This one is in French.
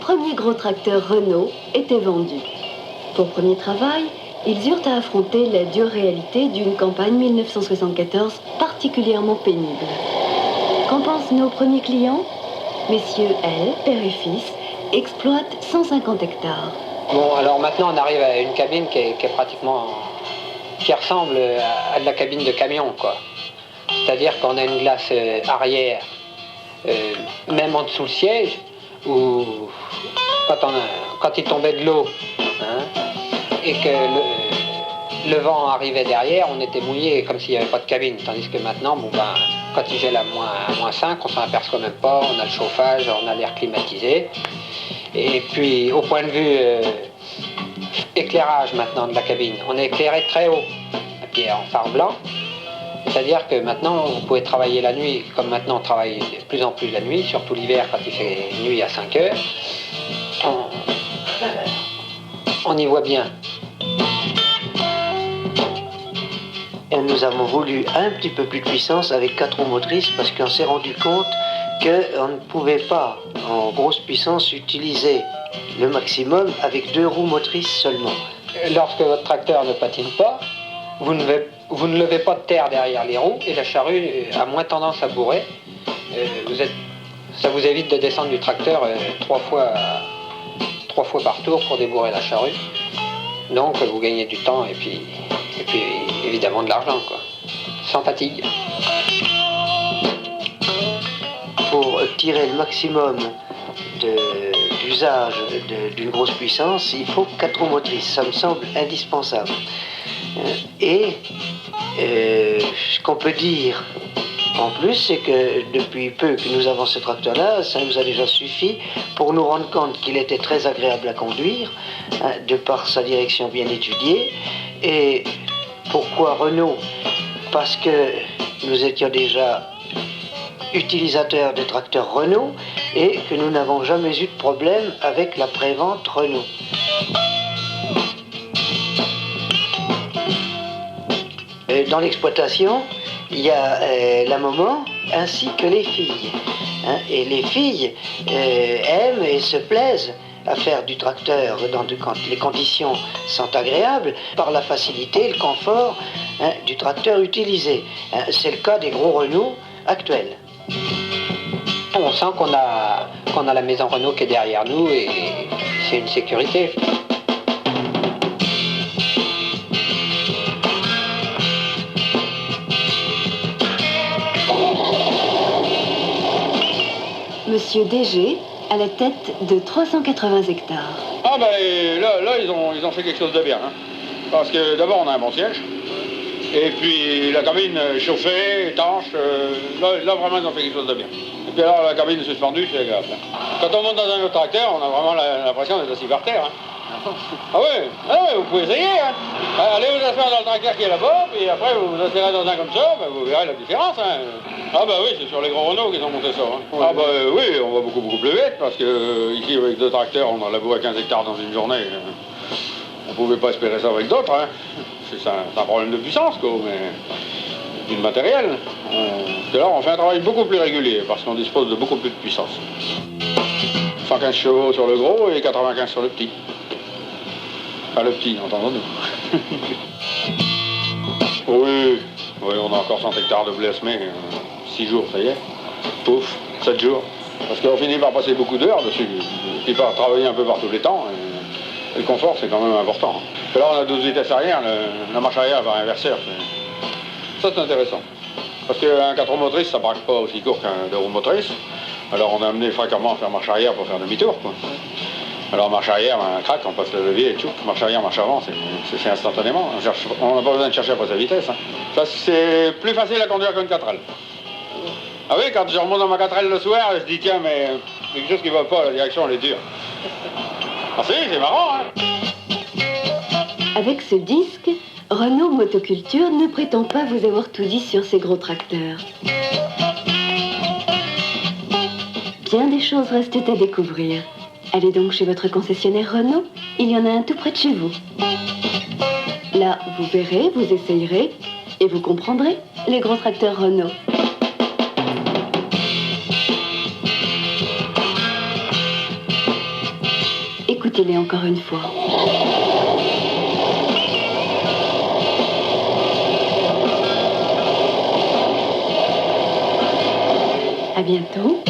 premier gros tracteur Renault était vendu. Pour premier travail, ils eurent à affronter la dure réalité d'une campagne 1974 particulièrement pénible. Qu'en pensent nos premiers clients? Messieurs L, père et fils, exploitent 150 hectares. Bon, alors maintenant on arrive à une cabine qui ressemble à de la cabine de camion, quoi. C'est-à-dire qu'on a une glace arrière, même en dessous le siège, où quand il tombait de l'eau, hein, et que le vent arrivait derrière, on était mouillé comme s'il n'y avait pas de cabine. Tandis que maintenant, bon, ben, quand il gèle à moins 5, on s'en aperçoit même pas, on a le chauffage, on a l'air climatisé. Et puis au point de vue éclairage maintenant de la cabine, on est éclairé très haut, et puis en phare blanc. C'est-à-dire que maintenant, vous pouvez travailler la nuit, comme maintenant on travaille de plus en plus la nuit, surtout l'hiver quand il fait nuit à 5 heures. On y voit bien. Et nous avons voulu un petit peu plus de puissance avec 4 roues motrices parce qu'on s'est rendu compte qu'on ne pouvait pas, en grosse puissance, utiliser le maximum avec 2 roues motrices seulement. Lorsque votre tracteur ne patine pas, vous ne levez pas de terre derrière les roues et la charrue a moins tendance à bourrer. Ça vous évite de descendre du tracteur 3 fois par tour pour débourrer la charrue. Donc vous gagnez du temps et puis évidemment de l'argent, quoi, sans fatigue. Pour tirer le maximum d'usage d'une grosse puissance, il faut 4 roues motrices. Ça me semble indispensable. Et ce qu'on peut dire en plus, c'est que depuis peu que nous avons ce tracteur-là, ça nous a déjà suffi pour nous rendre compte qu'il était très agréable à conduire, hein, de par sa direction bien étudiée. Et pourquoi Renault? Parce que nous étions déjà utilisateurs de tracteurs Renault et que nous n'avons jamais eu de problème avec la prévente Renault. Dans l'exploitation, il y a la maman ainsi que les filles. Hein, et les filles aiment et se plaisent à faire du tracteur quand les conditions sont agréables, par la facilité et le confort, hein, du tracteur utilisé. Hein, c'est le cas des gros Renault actuels. On sent qu'on a la maison Renault qui est derrière nous et c'est une sécurité. Monsieur DG à la tête de 380 hectares. Ah ben là ils ont fait quelque chose de bien. Hein. Parce que d'abord on a un bon siège. Et puis la cabine chauffée, étanche, là vraiment ils ont fait quelque chose de bien. Et puis alors la cabine suspendue, c'est agréable. Hein. Quand on monte dans un autre tracteur, on a vraiment l'impression d'être assis par terre. Hein. Ah oui, vous pouvez essayer. Hein. Allez vous asseoir dans le tracteur qui est là-bas, puis après vous vous asseyez dans un comme ça, ben, vous verrez la différence. Hein. Ah bah oui, c'est sur les gros Renault qu'ils ont monté ça. Hein. Ah bah oui, on va beaucoup plus vite, parce que ici avec 2 tracteurs, on a labouré 15 hectares dans une journée. On pouvait pas espérer ça avec d'autres. Hein. C'est un problème de puissance, quoi, mais du matériel. Parce que là, on fait un travail beaucoup plus régulier, parce qu'on dispose de beaucoup plus de puissance. 115 chevaux sur le gros et 95 sur le petit. Enfin, le petit, entendons-nous. Oui, on a encore 100 hectares de blé semé. 6 jours, ça y est. Pouf, 7 jours. Parce qu'on finit par passer beaucoup d'heures dessus, et par travailler un peu par tous les temps. Et le confort, c'est quand même important. Parce que là, on a 12 vitesses arrière, la marche arrière va inverseur. Ça, c'est intéressant. Parce qu'un 4 roues motrices, ça braque pas aussi court qu'un 2 roues motrices. Alors, on a amené fréquemment à faire marche arrière pour faire demi-tour, quoi. Alors, marche arrière, un crack, on passe le levier et tout. Marche arrière, marche avant, c'est fait instantanément. On n'a pas besoin de chercher après sa vitesse. Hein. Ça, c'est plus facile à conduire qu'une 4L. Ah oui, quand je remonte dans ma 4L le soir, je dis, tiens, mais quelque chose qui va pas, la direction, elle est dure. Ah si, c'est marrant, hein. Avec ce disque, Renault Motoculture ne prétend pas vous avoir tout dit sur ces gros tracteurs. Bien des choses restent à découvrir. Allez donc chez votre concessionnaire Renault, il y en a un tout près de chez vous. Là, vous verrez, vous essayerez et vous comprendrez les gros tracteurs Renault. écoutez-les encore une fois. À bientôt.